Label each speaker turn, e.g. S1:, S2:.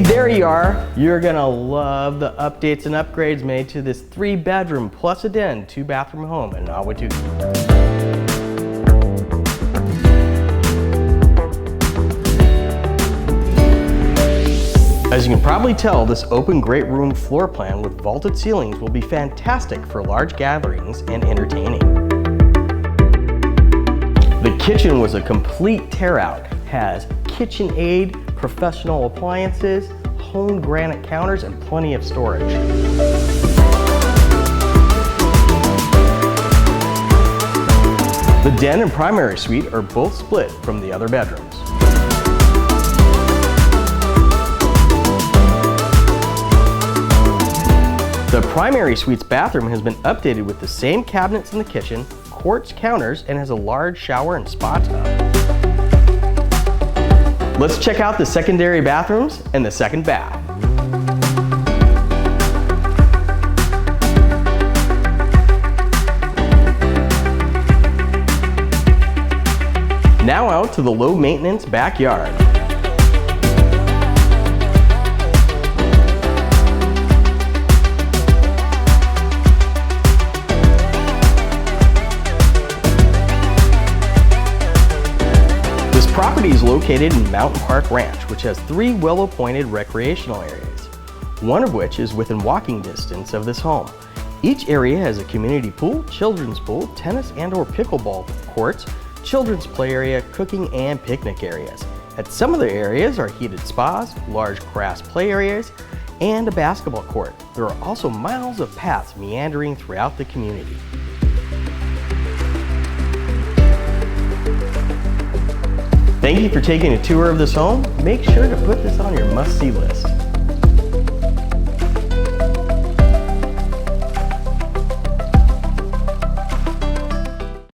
S1: Hey, there you are. You're gonna love the updates and upgrades made to this 3-bedroom plus a den, 2-bathroom home in Ahwatukee. As you can probably tell, this open great room floor plan with vaulted ceilings will be fantastic for large gatherings and entertaining. The kitchen was a complete tear out, has KitchenAid, professional appliances, honed granite counters, and plenty of storage. The den and primary suite are both split from the other bedrooms. The primary suite's bathroom has been updated with the same cabinets in the kitchen, quartz counters, and has a large shower and spa tub. Let's check out the secondary bathrooms and the second bath. Now out to the low maintenance backyard. This property is located in Mountain Park Ranch, which has 3 well-appointed recreational areas, one of which is within walking distance of this home. Each area has a community pool, children's pool, tennis and/or pickleball courts, children's play area, cooking and picnic areas. At some of the areas are heated spas, large grass play areas, and a basketball court. There are also miles of paths meandering throughout the community. Thank you for taking a tour of this home. Make sure to put this on your must-see list.